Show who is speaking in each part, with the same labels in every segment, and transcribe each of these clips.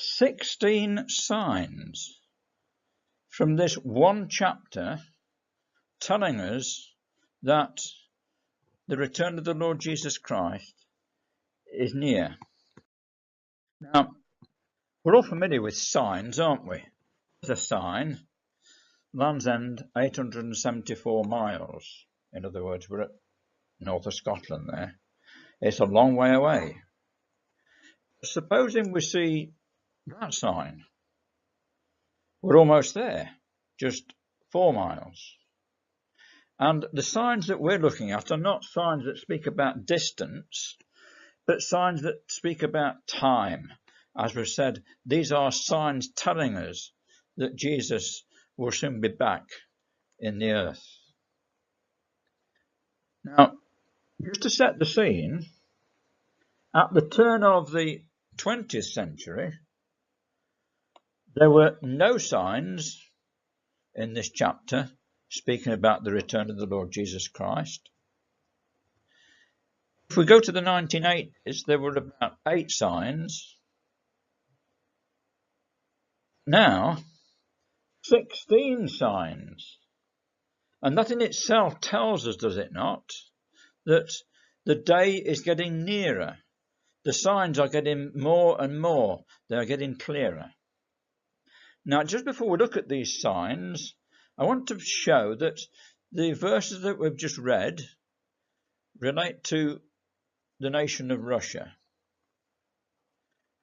Speaker 1: 16 signs from this one chapter telling us that the return of the Lord Jesus Christ is near. Now, we're all familiar with signs, aren't we? There's a sign, Land's End, 874 miles. In other words, we're at north of Scotland there. It's a long way away. Supposing we see that sign, we're almost there, just 4 miles. And the signs that we're looking at are not signs that speak about distance, but signs that speak about time. As we've said, these are signs telling us that Jesus will soon be back in the earth. Now, just to set the scene, at the turn of the 20th century, there were no signs in this chapter speaking about the return of the Lord Jesus Christ. If we go to the 1980s, there were about 8 signs. Now, 16 signs. And that in itself tells us, does it not, that the day is getting nearer. The signs are getting more and more. They're getting clearer. Now, just before we look at these signs, I want to show that the verses that we've just read relate to the nation of Russia.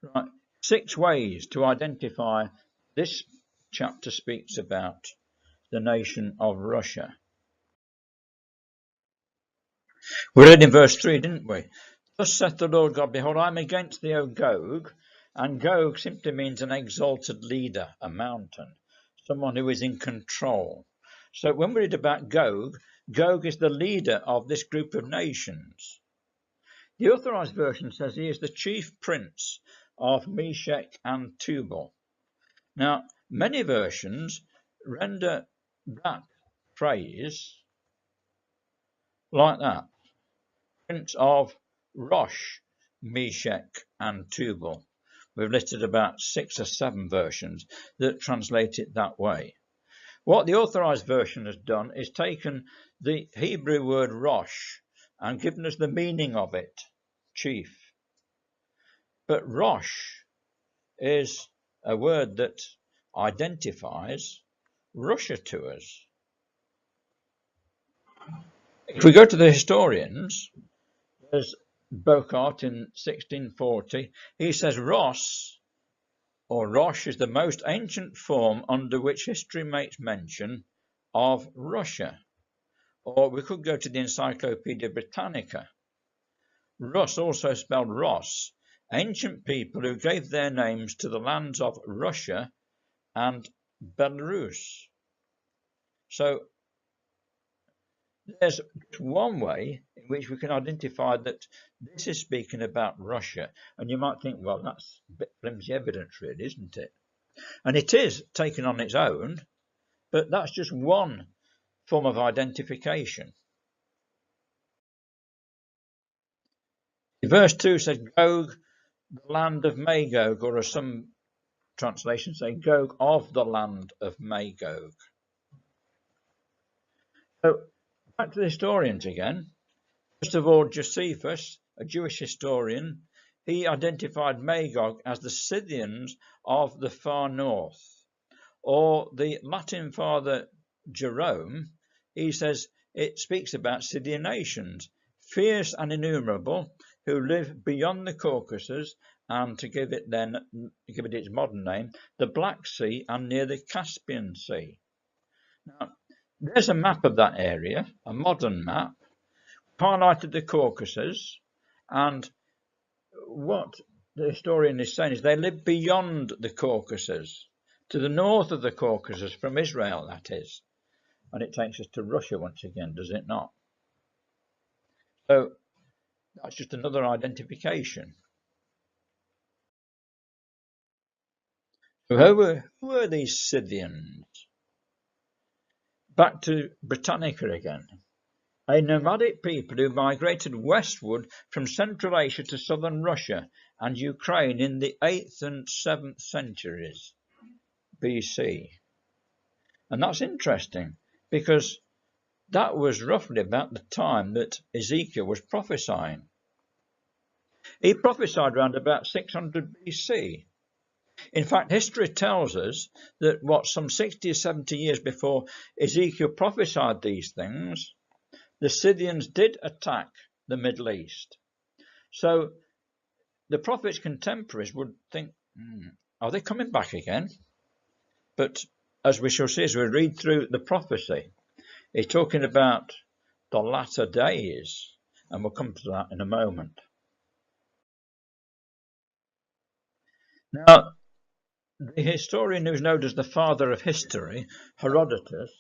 Speaker 1: Right. 6 ways to identify this chapter speaks about the nation of Russia. We read in verse 3, didn't we? Thus saith the Lord God, behold, I am against thee, O Gog. And Gog simply means an exalted leader, a mountain, someone who is in control. So when we read about Gog, Gog is the leader of this group of nations. The Authorized Version says he is the chief prince of Meshech and Tubal. Now, many versions render that phrase like that. Prince of Rosh, Meshech and Tubal. We've listed about 6 or 7 versions that translate it that way. What the Authorized Version has done is taken the Hebrew word Rosh and given us the meaning of it, chief. But Rosh is a word that identifies Russia to us. If we go to the historians, there's Bocart in 1640. He says Ross or Rosh is the most ancient form under which history makes mention of Russia. Or we could go to the Encyclopedia Britannica. Rus, also spelled Ross, ancient people who gave their names to the lands of Russia and Belarus. So there's one way in which we can identify that this is speaking about Russia. And you might think, well, that's a bit flimsy evidence, really, isn't it? And it is taken on its own, but that's just one form of identification. Verse 2 says, Gog, the land of Magog, or as some translations say, Gog of the land of Magog. So, back to the historians again. First of all, Josephus, a Jewish historian, he identified Magog as the Scythians of the far north. Or the Latin father Jerome, he says it speaks about Scythian nations, fierce and innumerable, who live beyond the Caucasus, and to give it its modern name, the Black Sea and near the Caspian Sea. Now, there's a map of that area, a modern map, highlighted the Caucasus, and what the historian is saying is they live beyond the Caucasus, to the north of the Caucasus, from Israel, that is. And it takes us to Russia once again, does it not? So that's just another identification. So who were these Scythians? Back to Britannica again. a nomadic people who migrated westward from Central Asia to southern Russia and Ukraine in the 8th and 7th centuries BC. And that's interesting because that was roughly about the time that Ezekiel was prophesying. He prophesied around about 600 BC. In fact, history tells us that some 60 or 70 years before Ezekiel prophesied these things, the Scythians did attack the Middle East. So the prophet's contemporaries would think, are they coming back again? But as we shall see as we read through the prophecy, he's talking about the latter days, and we'll come to that in a moment. Now, the historian who's known as the father of history, Herodotus,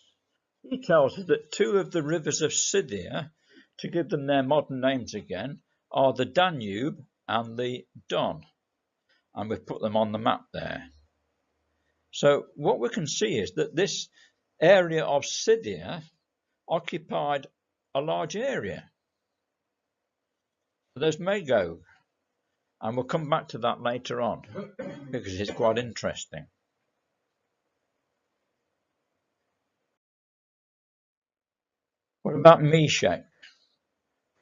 Speaker 1: he tells us that two of the rivers of Scythia, to give them their modern names again, are the Danube and the Don. And we've put them on the map there. So what we can see is that this area of Scythia occupied a large area. There's Magog, and we'll come back to that later on because it's quite interesting. What about Meshech?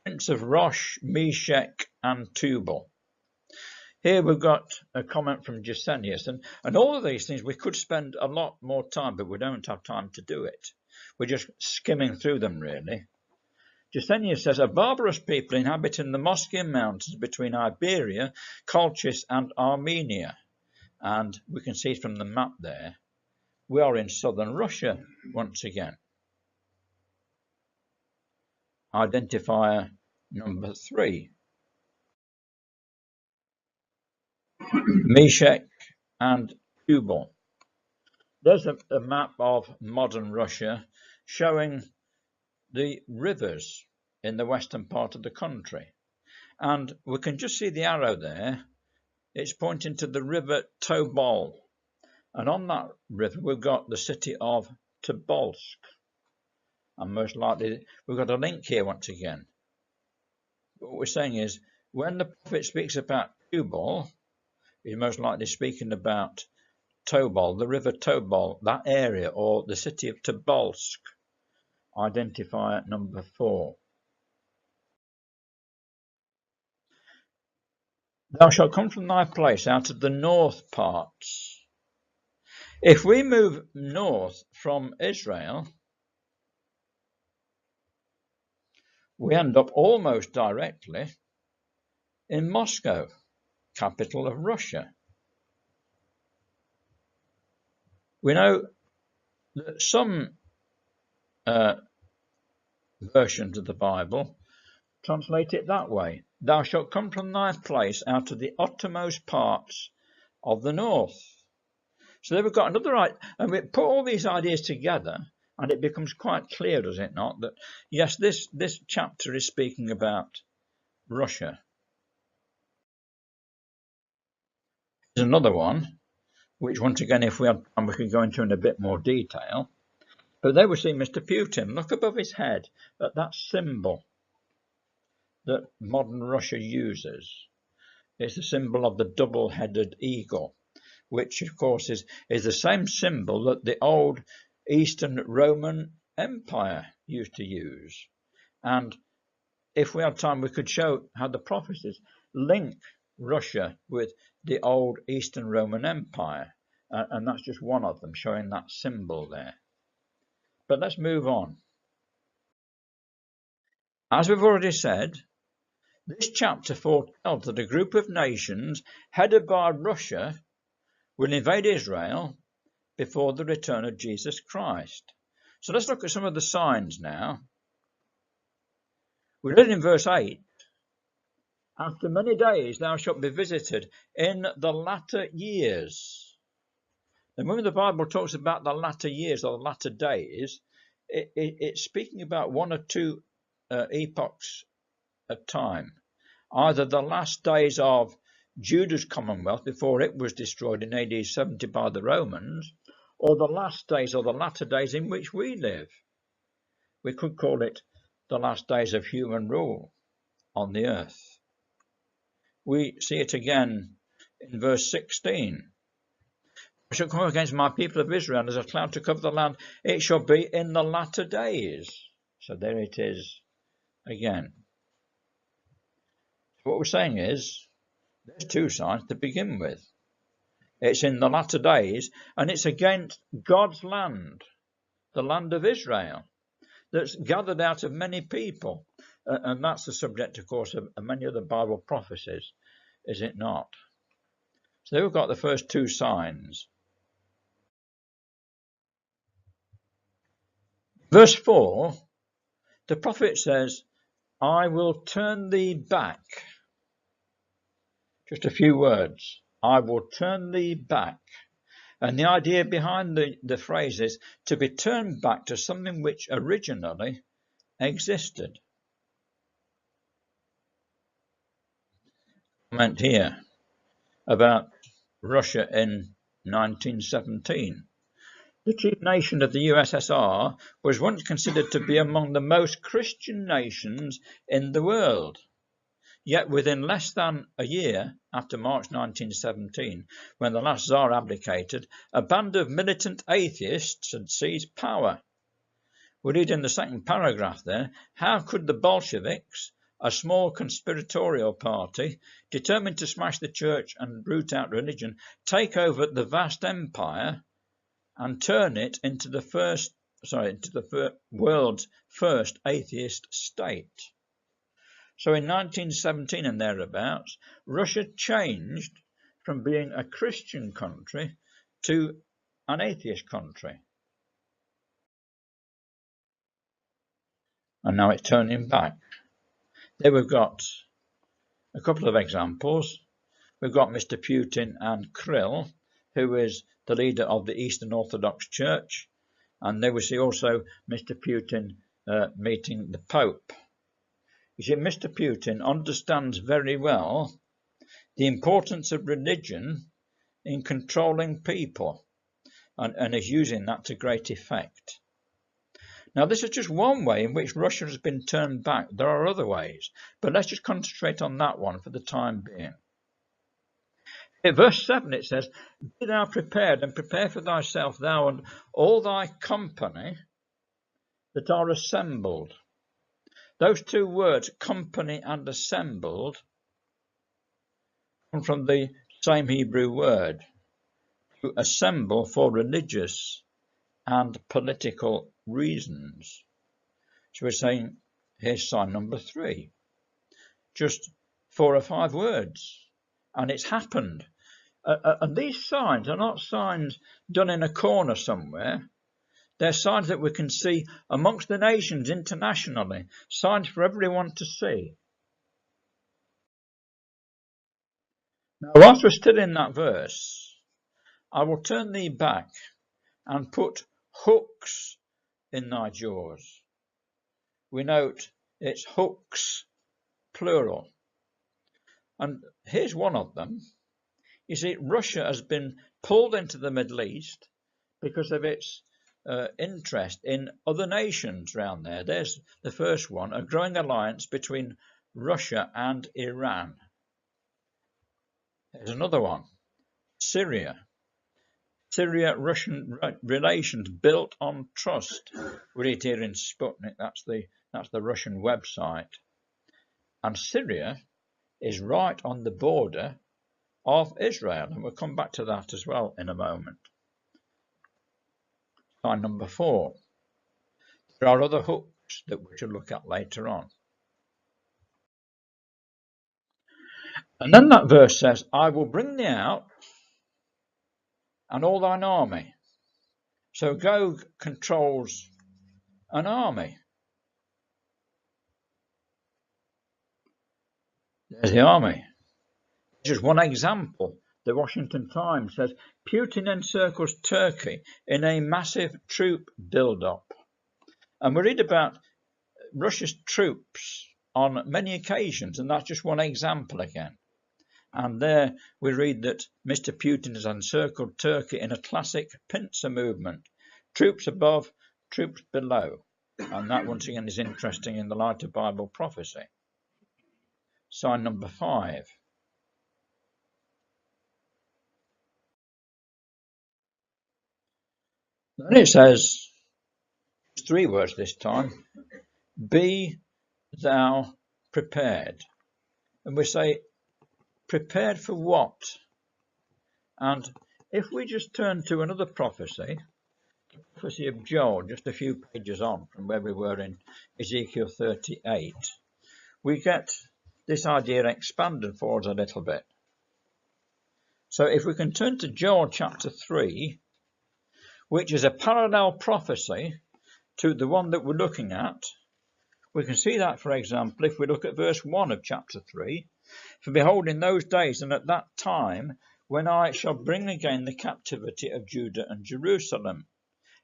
Speaker 1: Prince of Rosh, Meshech, and Tubal. Here we've got a comment from Gesenius, and all of these things we could spend a lot more time, but we don't have time to do it. We're just skimming through them, really. Gesenius says, a barbarous people inhabiting the Moscow mountains between Iberia, Colchis, and Armenia. And we can see from the map there, we are in southern Russia once again. Identifier number 3. Meshech and Tubal. There's a map of modern Russia showing the rivers in the western part of the country. And we can just see the arrow there. It's pointing to the river Tobol. And on that river, we've got the city of Tobolsk. And most likely, we've got a link here once again. What we're saying is, when the prophet speaks about Tubal, he's most likely speaking about Tobol, the river Tobol, that area, or the city of Tobolsk. Identifier number 4. Thou shalt come from thy place out of the north parts. If we move north from Israel, we end up almost directly in Moscow, capital of Russia. We know that some versions of the Bible translate it that way. Thou shalt come from thy place out of the uttermost parts of the north. So there we've got another idea, and we put all these ideas together, and it becomes quite clear, does it not, that yes, this chapter is speaking about Russia. There's another one, which once again, if we had time, we could go into in a bit more detail. But there we see Mr. Putin. Look above his head at that symbol that modern Russia uses. It's the symbol of the double-headed eagle, which of course is the same symbol that the old Eastern Roman Empire used to use. And if we had time, we could show how the prophecies link Russia with the old Eastern Roman Empire. And that's just one of them, showing that symbol there. But let's move on. As we've already said, this chapter foretells that a group of nations headed by Russia will invade Israel before the return of Jesus Christ. So let's look at some of the signs now. We read in verse 8, after many days thou shalt be visited in the latter years. And when the Bible talks about the latter years or the latter days, it's speaking about one or two epochs of time. Either the last days of Judah's commonwealth before it was destroyed in AD 70 by the Romans, or the last days or the latter days in which we live. We could call it the last days of human rule on the earth. We see it again in verse 16. I shall come against my people of Israel, and as a cloud to cover the land, it shall be in the latter days. So there it is again. What we're saying is, there's two signs to begin with. It's in the latter days, and it's against God's land, the land of Israel, that's gathered out of many people. And that's the subject, of course, of many other Bible prophecies, is it not? So we've got the first two signs. Verse 4, the prophet says, I will turn thee back. Just a few words. I will turn thee back. And the idea behind the phrase is to be turned back to something which originally existed. Comment here about Russia in 1917. The chief nation of the USSR was once considered to be among the most Christian nations in the world. Yet within less than a year after March 1917, when the last Tsar abdicated, a band of militant atheists had seized power. We read in the second paragraph there, how could the Bolsheviks, a small conspiratorial party, determined to smash the church and root out religion, take over the vast empire and turn it into the world's first atheist state? So in 1917 and thereabouts, Russia changed from being a Christian country to an atheist country. And now it's turning back. There we've got a couple of examples. We've got Mr. Putin and Kirill, who is the leader of the Eastern Orthodox Church. And there we see also Mr. Putin meeting the Pope. You see, Mr. Putin understands very well the importance of religion in controlling people and is using that to great effect. Now, this is just one way in which Russia has been turned back. There are other ways, but let's just concentrate on that one for the time being. In verse 7 it says, be thou prepared, and prepare for thyself, thou and all thy company that are assembled. Those two words, company and assembled, come from the same Hebrew word, to assemble for religious and political reasons. So we're saying, here's sign number 3. Just 4 or 5 words, and it's happened. And these signs are not signs done in a corner somewhere. They're signs that we can see amongst the nations internationally, signs for everyone to see. Now, whilst we're still in that verse, I will turn thee back and put hooks in thy jaws. We note it's hooks, plural. And here's one of them. You see, Russia has been pulled into the Middle East because of its interest in other nations around there. There's the first one, a growing alliance between Russia and Iran. There's another one, Syria. Syria-Russian relations built on trust. We read here in Sputnik, that's the Russian website. And Syria is right on the border of Israel, and we'll come back to that as well in a moment. Sign number 4. There are other hooks that we shall look at later on. And then that verse says, I will bring thee out and all thine army. So Gog controls an army. There's the army. Just one example. The Washington Times says, Putin encircles Turkey in a massive troop build-up. And we read about Russia's troops on many occasions, and that's just one example again. And there we read that Mr. Putin has encircled Turkey in a classic pincer movement. Troops above, troops below. And that once again is interesting in the light of Bible prophecy. Sign number 5. Then it says, 3 words this time, be thou prepared. And we say, prepared for what? And if we just turn to another prophecy, the prophecy of Joel, just a few pages on from where we were in Ezekiel 38, we get this idea expanded for us a little bit. So if we can turn to Joel chapter 3, which is a parallel prophecy to the one that we're looking at, we can see that, for example, if we look at verse 1 of chapter 3, for behold, in those days and at that time, when I shall bring again the captivity of Judah and Jerusalem.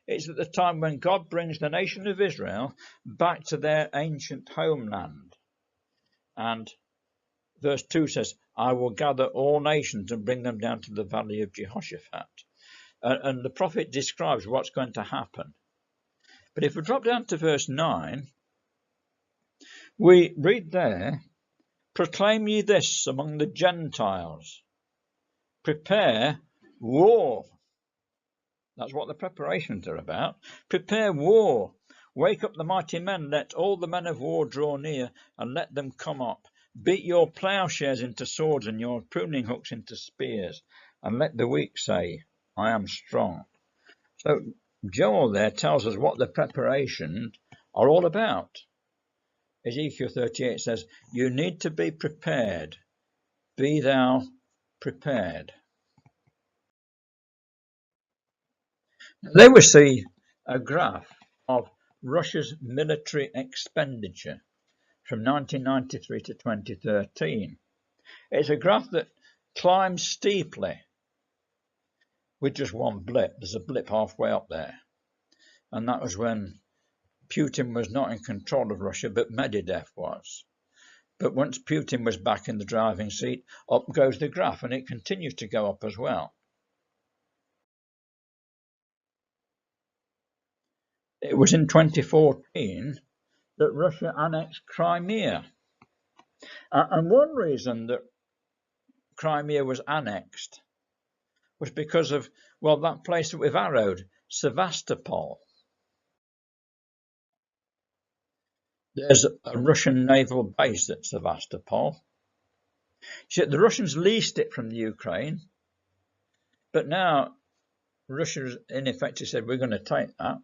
Speaker 1: It's at the time when God brings the nation of Israel back to their ancient homeland. And verse 2 says, I will gather all nations and bring them down to the valley of Jehoshaphat. And the prophet describes what's going to happen. But if we drop down to verse 9, we read there, proclaim ye this among the Gentiles, prepare war. That's what the preparations are about. Prepare war. Wake up the mighty men. Let all the men of war draw near, and let them come up. Beat your plowshares into swords and your pruning hooks into spears, and let the weak say, I am strong. So Joel there tells us what the preparations are all about. Ezekiel 38 says, you need to be prepared. Be thou prepared. There we see a graph of Russia's military expenditure from 1993 to 2013. It's a graph that climbs steeply with just one blip. There's a blip halfway up there. And that was when Putin was not in control of Russia, but Medvedev was. But once Putin was back in the driving seat, up goes the graph, and it continues to go up as well. It was in 2014 that Russia annexed Crimea. And one reason that Crimea was annexed was because of, well, that place that we've arrowed, Sevastopol. There's a Russian naval base at Sevastopol. See, the Russians leased it from the Ukraine, but now Russia, in effect, said, we're going to take that.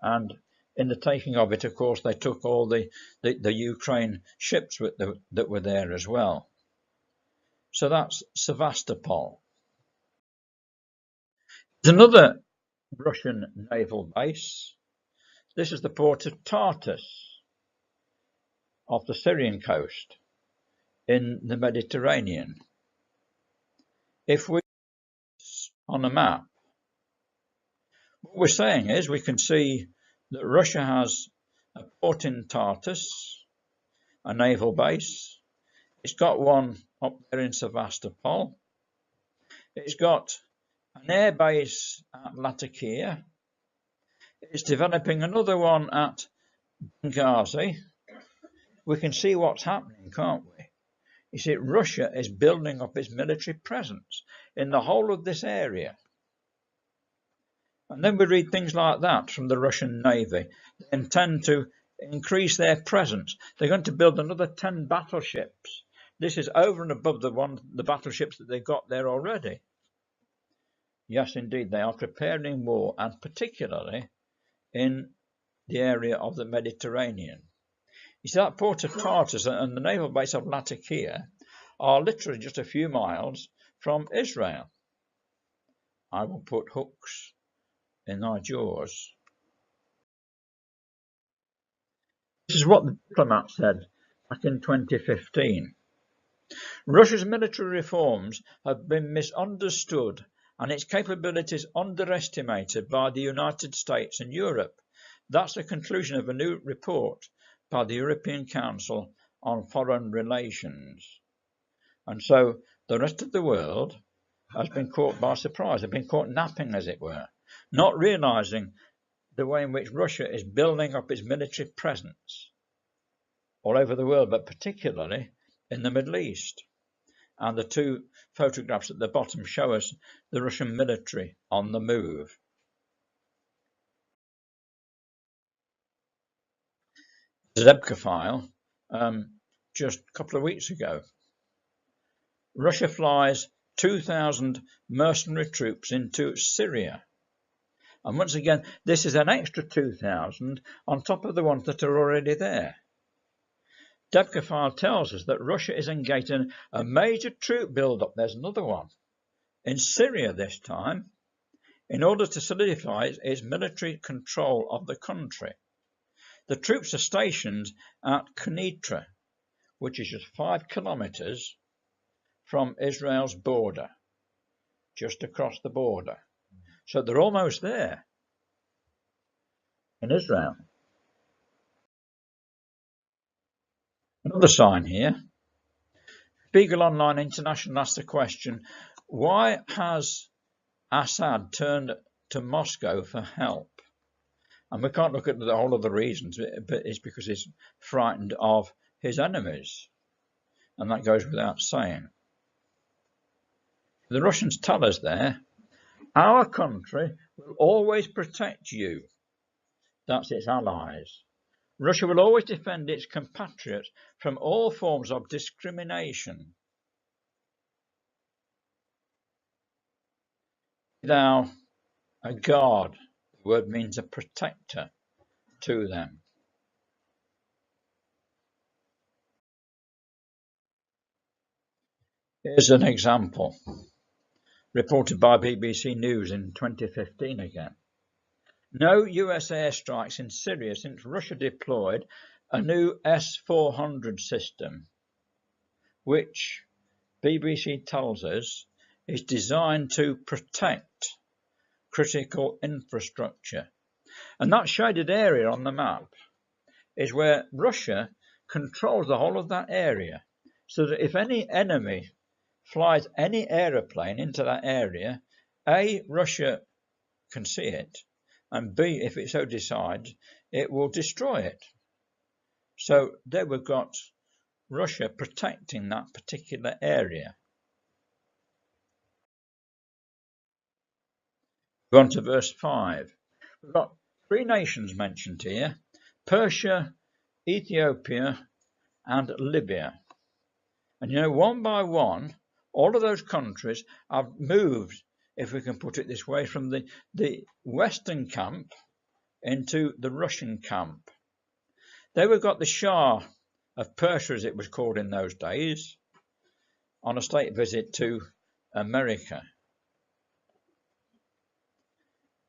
Speaker 1: And in the taking of it, of course, they took all the Ukraine ships that were there as well. So that's Sevastopol. There's another Russian naval base. This is the port of Tartus off the Syrian coast in the Mediterranean. If we on a map, what we're saying is we can see that Russia has a port in Tartus, a naval base. It's got one up there in Sevastopol. It's got an air base at Latakia. It's developing another one at Benghazi. We can see what's happening, can't we? You see, Russia is building up its military presence in the whole of this area. And then we read things like that from the Russian Navy. They intend to increase their presence. They're going to build another 10 battleships. This is over and above the battleships that they've got there already. Yes, indeed, they are preparing war, and particularly in the area of the Mediterranean. You see, that port of Tartus and the naval base of Latakia are literally just a few miles from Israel. I will put hooks in thy jaws. This is what the diplomat said back in 2015. Russia's military reforms have been misunderstood and its capabilities underestimated by the United States and Europe. That's the conclusion of a new report by the European Council on Foreign Relations. And so the rest of the world has been caught by surprise. They've been caught napping, as it were, not realizing the way in which Russia is building up its military presence all over the world, but particularly in the Middle East. And the two photographs at the bottom show us the Russian military on the move. The Zebka file, just a couple of weeks ago. Russia flies 2,000 mercenary troops into Syria. And once again, this is an extra 2,000 on top of the ones that are already there. Zebka file tells us that Russia is engaged in a major troop build-up. There's another one. In Syria this time, in order to solidify its military control of the country. The troops are stationed at Trinity, which is just 5 kilometers from Israel's border, just across the border. So they're almost there in Israel. Another sign here. Spiegel Online International asked the question, why has Assad turned to Moscow for help? And we can't look at the whole of the reasons, but it's because he's frightened of his enemies. And that goes without saying. The Russians tell us there, our country will always protect you. That's its allies. Russia will always defend its compatriots from all forms of discrimination. Thou, a guard, the word means a protector to them. Here's an example, reported by BBC News in 2015 again. No US airstrikes in Syria since Russia deployed a new S-400 system, which BBC tells us is designed to protect critical infrastructure. And that shaded area on the map is where Russia controls the whole of that area, so that if any enemy flies any aeroplane into that area, A, Russia can see it, and B, if it so decides, it will destroy it. So there we've got Russia protecting that particular area. Go on to verse 5. We've got 3 nations mentioned here, Persia, Ethiopia, and Libya. And you know, one by one, all of those countries have moved, if we can put it this way, from the Western camp into the Russian camp. There we've got the Shah of Persia, as it was called in those days, on a state visit to America.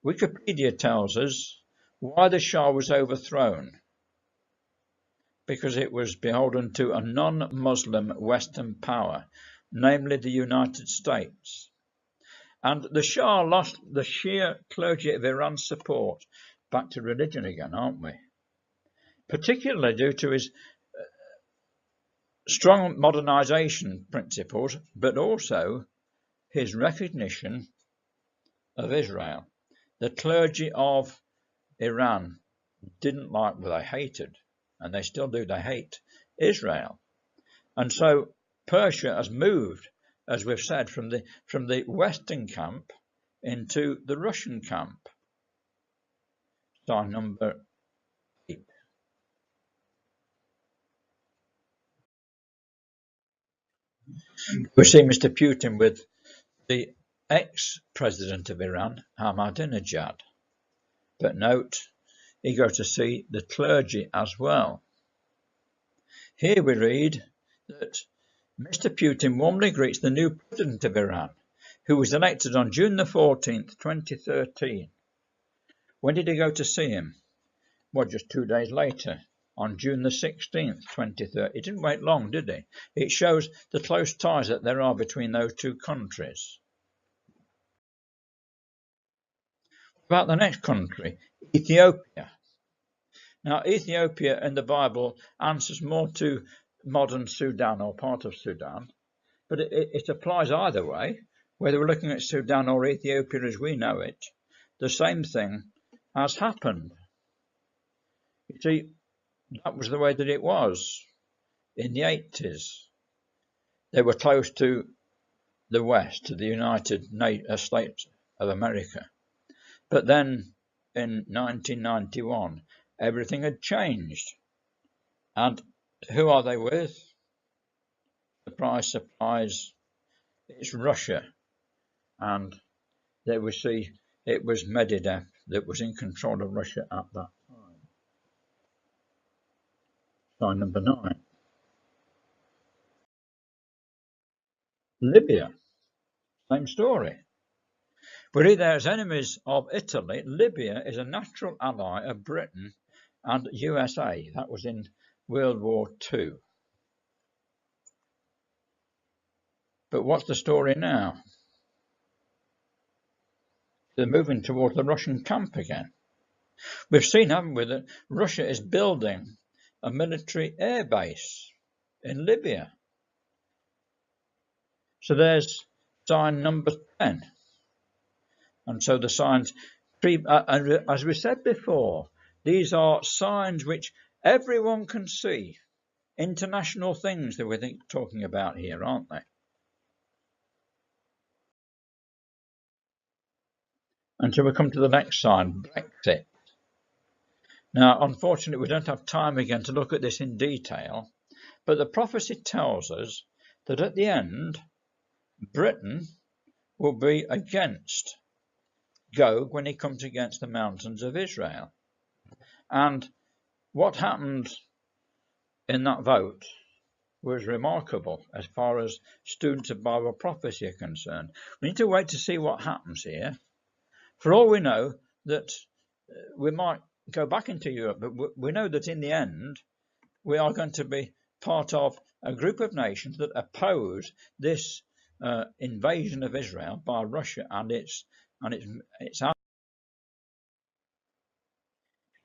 Speaker 1: Wikipedia tells us why the Shah was overthrown. Because it was beholden to a non-Muslim Western power, namely the United States. And the Shah lost the Shia clergy of Iran's support. Back to religion again, aren't we? Particularly due to his strong modernization principles, but also his recognition of Israel. The clergy of Iran didn't like, well, they hated, and they still do, they hate Israel. And so Persia has moved, as we've said, from the Western camp into the Russian camp. Sign number 8. We see Mr. Putin with the ex-president of Iran, Ahmadinejad. But note, he goes to see the clergy as well. Here we read that Mr. Putin warmly greets the new president of Iran, who was elected on June the 14th, 2013. When did he go to see him? Well, just 2 days later, on June the 16th, 2013. He didn't wait long, did he? It shows the close ties that there are between those two countries. About the next country, Ethiopia. Now, Ethiopia in the Bible answers more to modern Sudan or part of Sudan, but it applies either way, whether we're looking at Sudan or Ethiopia as we know it. The same thing has happened. You see, that was the way that it was in the 80s. They were close to the West, to the United States of America. But then in 1991, everything had changed. And who are they with? Surprise, it's Russia. And there we see it was Medvedev that was in control of Russia at that time. Sign number 9. Libya, same story. But either as enemies of Italy, Libya is a natural ally of Britain and USA. That was in World War II. But what's the story now? They're moving towards the Russian camp again. We've seen, haven't we, that Russia is building a military air base in Libya. So there's sign number 10. And so the signs, as we said before, these are signs which everyone can see. International things that we're talking about here, aren't they? Until we come to the next sign, Brexit. Now, unfortunately, we don't have time again to look at this in detail, but the prophecy tells us that at the end, Britain will be against Gog when he comes against the mountains of Israel. And what happened in that vote was remarkable as far as students of Bible prophecy are concerned. We need to wait to see what happens here. For all we know, that we might go back into Europe, but we know that in the end, we are going to be part of a group of nations that oppose this invasion of Israel by Russia and its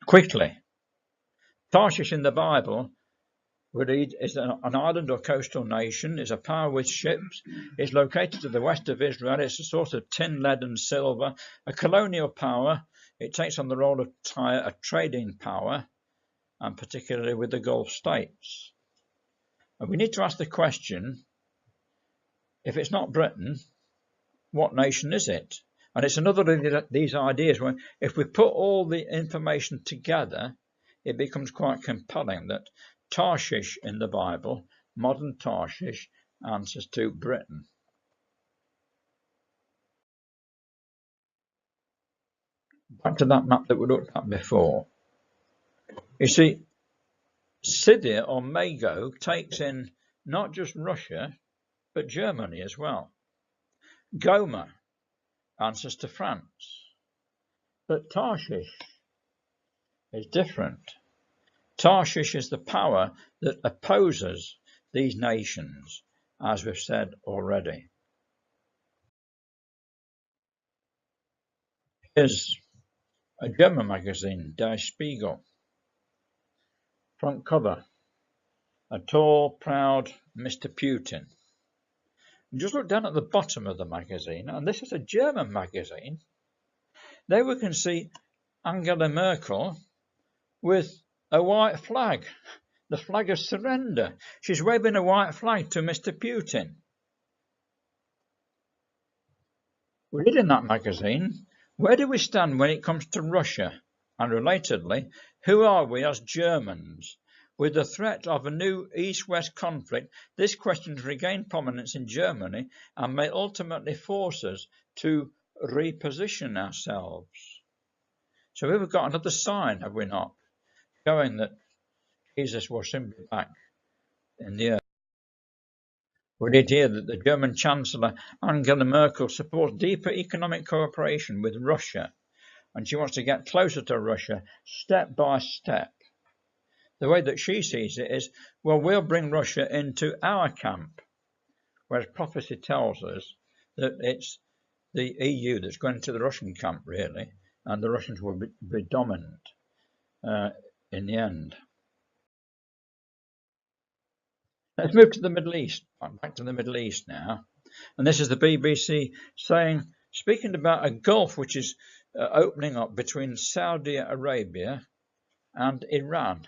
Speaker 1: quickly. Tarshish in the Bible, we read, is an island or coastal nation, is a power with ships, is located to the west of Israel, it's a source of tin, lead and silver, a colonial power. It takes on the role of Tyre, a trading power, and particularly with the Gulf states. And we need to ask the question, if it's not Britain, what nation is it? And it's another of these ideas where if we put all the information together, it becomes quite compelling that Tarshish in the Bible, modern Tarshish, answers to Britain. Back to that map that we looked at before. You see, Scythia or Magog takes in not just Russia, but Germany as well. Gomer answers to France. But Tarshish is different. Tarshish is the power that opposes these nations, as we've said already. Here's a German magazine, Der Spiegel. Front cover, a tall, proud Mr. Putin. And just look down at the bottom of the magazine, and this is a German magazine. There we can see Angela Merkel with a white flag, the flag of surrender. She's waving a white flag to Mr. Putin. We read in that magazine, where do we stand when it comes to Russia? And relatedly, who are we as Germans? With the threat of a new East-West conflict, this question has regained prominence in Germany and may ultimately force us to reposition ourselves. So we've got another sign, have we not, showing that Jesus was simply back in the earth. We did hear that the German Chancellor Angela Merkel supports deeper economic cooperation with Russia, and she wants to get closer to Russia step by step. The way that she sees it is, well, we'll bring Russia into our camp, whereas prophecy tells us that it's the EU that's going into the Russian camp, really, and the Russians will be dominant in the end. Let's move to the Middle East. I'm back to the Middle East now. And this is the BBC saying speaking about a gulf which is opening up between Saudi Arabia and Iran,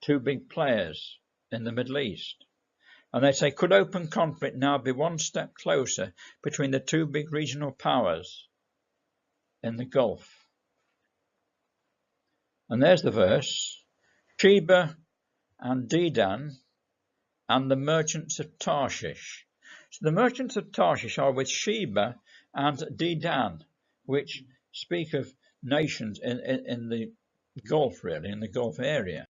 Speaker 1: two big players in the Middle East. And they say, could open conflict now be one step closer between the two big regional powers in the Gulf? And there's the verse, Sheba and Dedan and the merchants of Tarshish. So the merchants of Tarshish are with Sheba and Dedan, which speak of nations in the Gulf, really, in the Gulf area.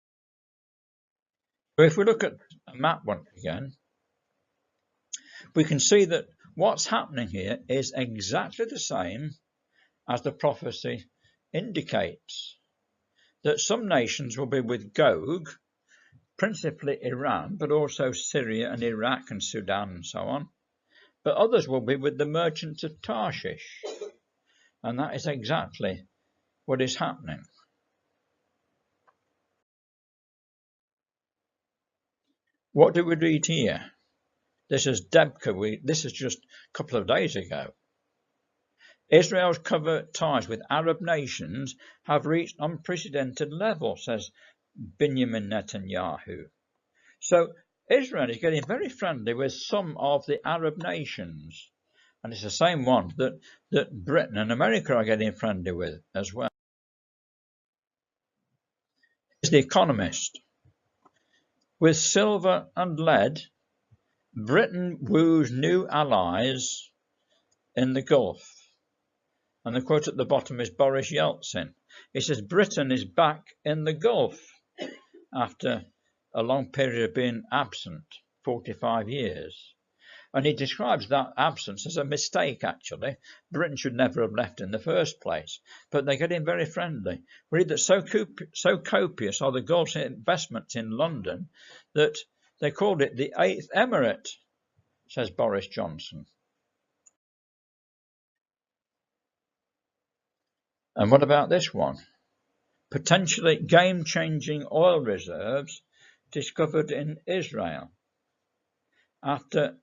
Speaker 1: So if we look at a map once again, we can see that what's happening here is exactly the same as the prophecy indicates, that some nations will be with Gog, principally Iran, but also Syria and Iraq and Sudan and so on, but others will be with the merchants of Tarshish, and that is exactly what is happening. What do we read here? This is Debka. This is just a couple of days ago. Israel's covert ties with Arab nations have reached unprecedented level, says Benjamin Netanyahu. So Israel is getting very friendly with some of the Arab nations, and it's the same one that Britain and America are getting friendly with as well. It's The Economist. With silver and lead, Britain woos new allies in the Gulf. And the quote at the bottom is Boris Yeltsin. He says Britain is back in the Gulf after a long period of being absent, 45 years. And he describes that absence as a mistake, actually. Britain should never have left in the first place. But they're getting very friendly. We read that so copious are the Gulf's investments in London that they called it the Eighth Emirate, says Boris Johnson. And what about this one? Potentially game-changing oil reserves discovered in Israel. After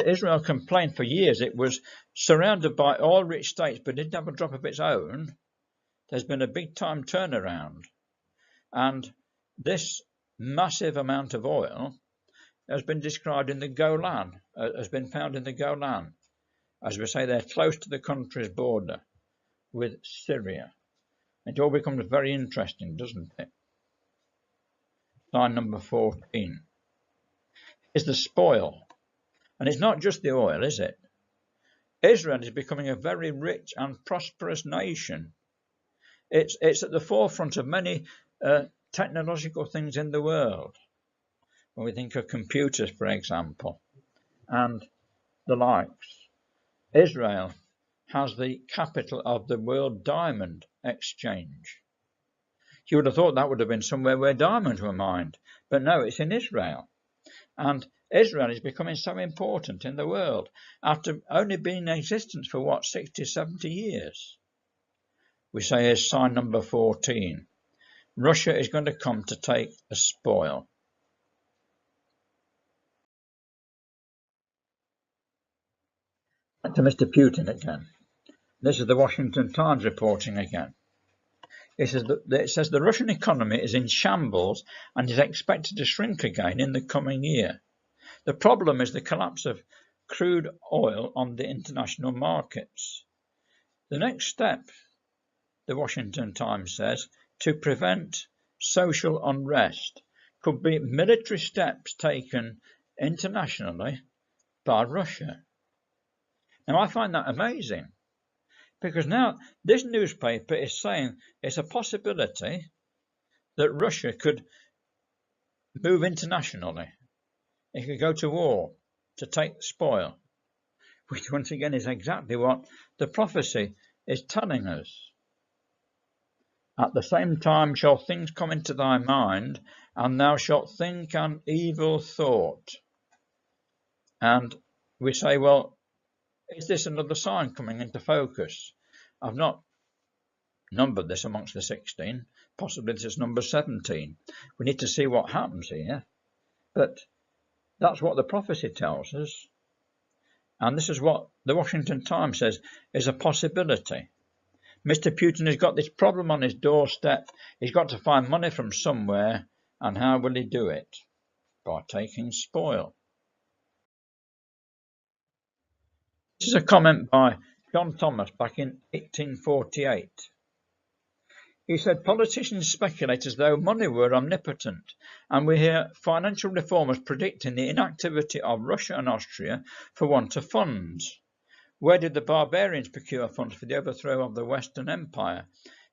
Speaker 1: Israel complained for years it was surrounded by oil-rich states but didn't have a drop of its own, there's been a big-time turnaround. And this massive amount of oil has been described in the Golan, has been found in the Golan. As we say, they're close to the country's border with Syria. It all becomes very interesting, doesn't it? Sign number 14 is the spoil. And it's not just the oil, is it? Israel is becoming a very rich and prosperous nation. It's at the forefront of many technological things in the world. When we think of computers, for example, and the likes. Israel has the capital of the World Diamond Exchange. You would have thought that would have been somewhere where diamonds were mined, but no, it's in Israel. And Israel is becoming so important in the world after only being in existence for, 60, 70 years. We say here's sign number 14. Russia is going to come to take a spoil. Back to Mr. Putin again. This is the Washington Times reporting again. It says the Russian economy is in shambles and is expected to shrink again in the coming year. The problem is the collapse of crude oil on the international markets. The next step, the Washington Times says, to prevent social unrest could be military steps taken internationally by Russia. Now, I find that amazing because now this newspaper is saying it's a possibility that Russia could move internationally. It could go to war to take the spoil, which once again is exactly what the prophecy is telling us. At the same time shall things come into thy mind, and thou shalt think an evil thought. And we say, well, is this another sign coming into focus? I've not numbered this amongst the 16. Possibly this is number 17. We need to see what happens here. But that's what the prophecy tells us. And this is what the Washington Times says is a possibility. Mr. Putin has got this problem on his doorstep. He's got to find money from somewhere. And how will he do it? By taking spoil. This is a comment by John Thomas back in 1848. He said, politicians speculate as though money were omnipotent, and we hear financial reformers predicting the inactivity of Russia and Austria for want of funds. Where did the barbarians procure funds for the overthrow of the Western Empire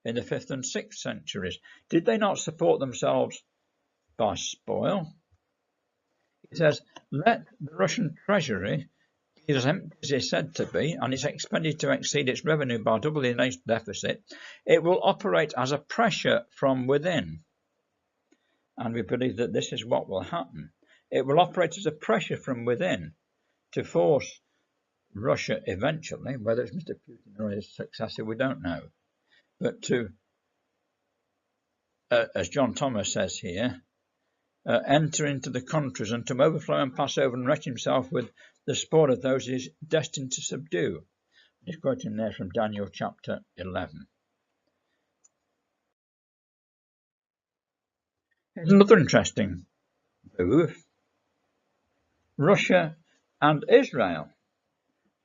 Speaker 1: in the 5th and 6th centuries? Did they not support themselves by spoil? He says, let the Russian treasury be as empty as it's said to be, and its expenditure exceed its revenue by double the deficit, it will operate as a pressure from within. And we believe that this is what will happen. It will operate as a pressure from within to force Russia eventually, whether it's Mr. Putin or his successor, we don't know, but to, as John Thomas says here, enter into the countries and to overflow and pass over and wreck himself with the spoil of those he is destined to subdue. He's quoting there from Daniel chapter 11. Here's another interesting move. Russia and Israel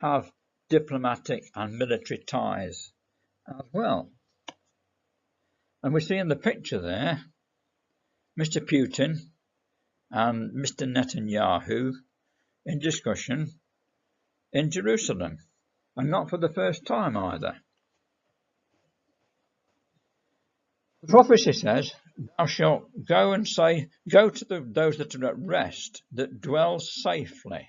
Speaker 1: have diplomatic and military ties as well. And we see in the picture there Mr. Putin and Mr. Netanyahu in discussion in Jerusalem, and not for the first time either. The prophecy says, thou shalt go and say, go to those that are at rest, that dwell safely.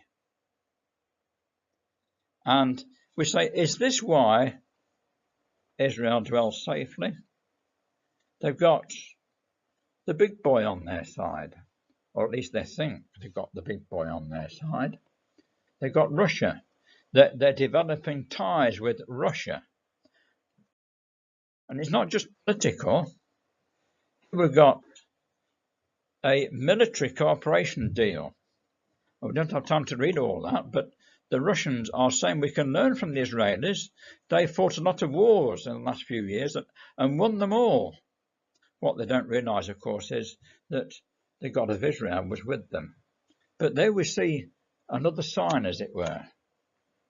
Speaker 1: And we say, is this why Israel dwells safely? They've got the big boy on their side, or at least they think they've got the big boy on their side. They've got Russia. They're developing ties with Russia. And it's not just political. We've got a military cooperation deal. We don't have time to read all that, but the Russians are saying we can learn from the Israelis. They fought a lot of wars in the last few years and won them all. What they don't realise, of course, is that the God of Israel was with them. But there we see another sign, as it were,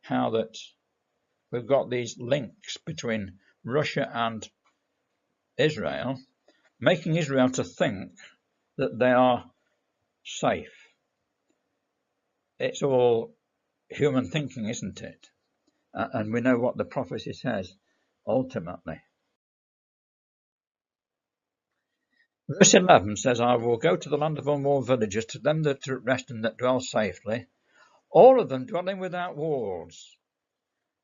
Speaker 1: how that we've got these links between Russia and Israel, making Israel to think that they are safe. It's all human thinking, isn't it? And we know what the prophecy says ultimately. Verse 11 says, I will go to the land of unwalled villages, to them that are at rest and that dwell safely, all of them dwelling without walls,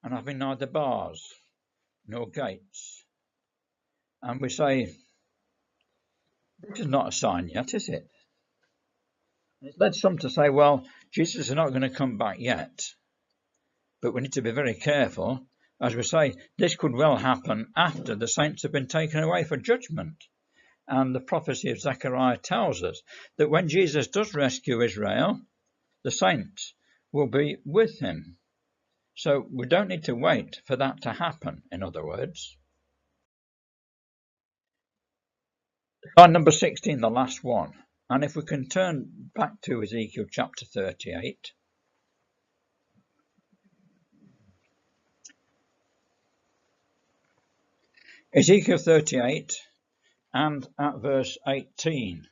Speaker 1: and having neither bars nor gates. And we say, this is not a sign yet, is it? And it led some to say, well, Jesus is not going to come back yet. But we need to be very careful. As we say, this could well happen after the saints have been taken away for judgment. And the prophecy of Zechariah tells us that when Jesus does rescue Israel, the saints will be with him. So we don't need to wait for that to happen, in other words. Slide number 16, the last one. And if we can turn back to Ezekiel chapter 38. Ezekiel 38 and at verse 18.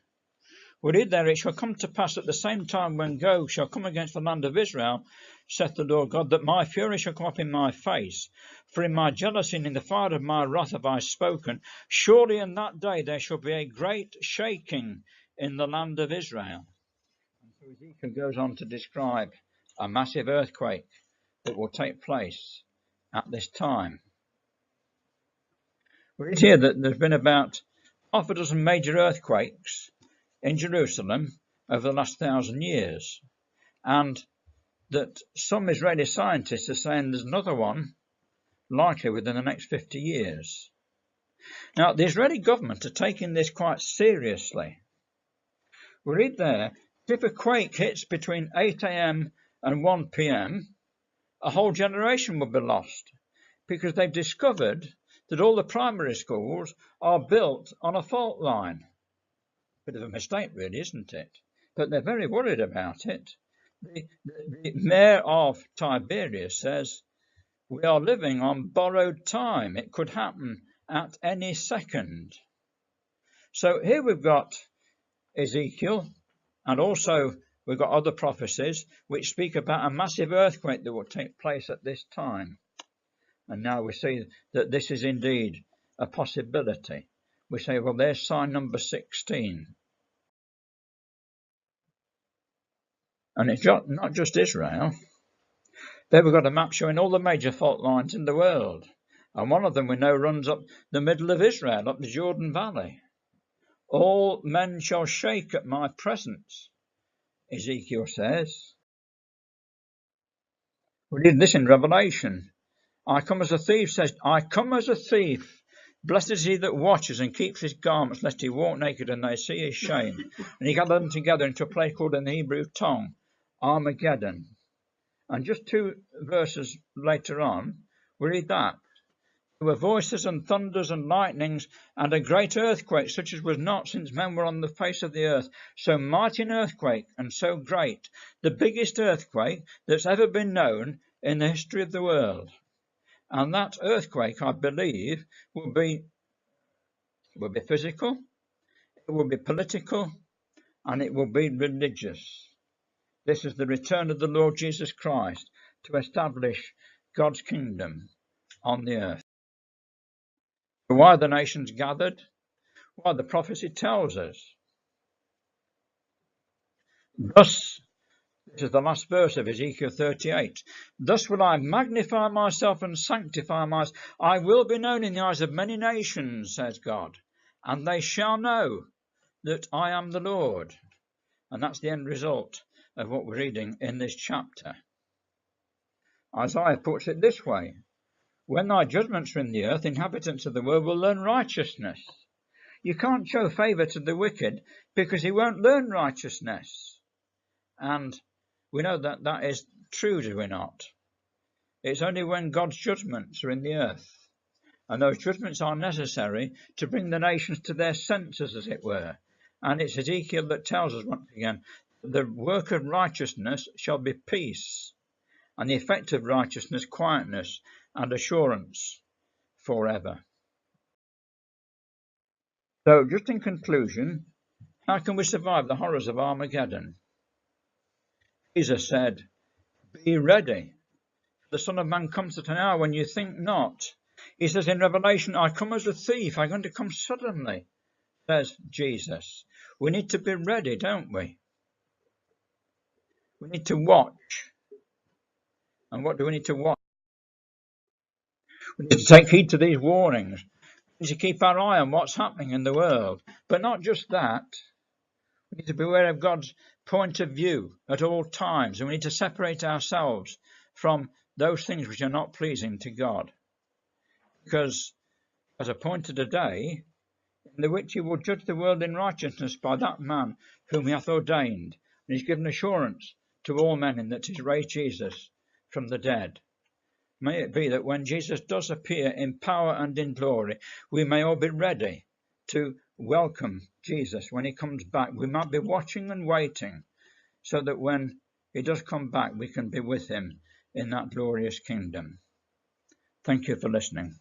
Speaker 1: We read there, it shall come to pass at the same time when Gog shall come against the land of Israel, saith the Lord God, that my fury shall come up in my face. For in my jealousy and in the fire of my wrath have I spoken. Surely in that day there shall be a great shaking in the land of Israel. And so Ezekiel goes on to describe a massive earthquake that will take place at this time. We read here that there's been about half a dozen major earthquakes in Jerusalem over the last 1,000 years, and that some Israeli scientists are saying there's another one likely within the next 50 years. Now, the Israeli government are taking this quite seriously. We read there, if a quake hits between 8 a.m. and 1 p.m., a whole generation would be lost, because they've discovered that all the primary schools are built on a fault line. Bit of a mistake, really, isn't it? But they're very worried about it. The mayor of Tiberias says, we are living on borrowed time. It could happen at any second. So here we've got Ezekiel, and also we've got other prophecies which speak about a massive earthquake that will take place at this time. And now we see that this is indeed a possibility. We say, well, there's sign number 16. And it's not just Israel. There we've got a map showing all the major fault lines in the world. And one of them we know runs up the middle of Israel, up the Jordan Valley. All men shall shake at my presence, Ezekiel says. We read this in Revelation. I come as a thief, says, I come as a thief. Blessed is he that watches and keeps his garments, lest he walk naked and they see his shame. And he gathered them together into a place called in the Hebrew tongue, Armageddon. And just 2 verses later on, we read that. There were voices and thunders and lightnings and a great earthquake, such as was not since men were on the face of the earth. So mighty an earthquake and so great, the biggest earthquake that's ever been known in the history of the world. And that earthquake, I believe, will be physical, it will be political, and it will be religious. This is the return of the Lord Jesus Christ to establish God's kingdom on the earth. Why the nations gathered? Why, the prophecy tells us. Thus, this is the last verse of Ezekiel 38. Thus will I magnify myself and sanctify myself. I will be known in the eyes of many nations, says God, and they shall know that I am the Lord. And that's the end result of what we're reading in this chapter. Isaiah puts it this way. When thy judgments are in the earth, inhabitants of the world will learn righteousness. You can't show favour to the wicked because he won't learn righteousness. And we know that that is true, do we not? It's only when God's judgments are in the earth. And those judgments are necessary to bring the nations to their senses, as it were. And it's Ezekiel that tells us once again, the work of righteousness shall be peace, and the effect of righteousness, quietness and assurance forever. So, just in conclusion, how can we survive the horrors of Armageddon? Jesus said, be ready. The Son of Man comes at an hour when you think not. He says in Revelation, I come as a thief. I'm going to come suddenly, says Jesus. We need to be ready, don't we? We need to watch. And what do we need to watch? We need to take heed to these warnings. We need to keep our eye on what's happening in the world. But not just that. We need to be aware of God's point of view at all times. And we need to separate ourselves from those things which are not pleasing to God. Because, as appointed a day, in the which he will judge the world in righteousness by that man whom he hath ordained. And he's given assurance to all men in that he's raised Jesus from the dead. May it be that when Jesus does appear in power and in glory, we may all be ready to welcome Jesus when he comes back. We might be watching and waiting so that when he does come back, we can be with him in that glorious kingdom. Thank you for listening.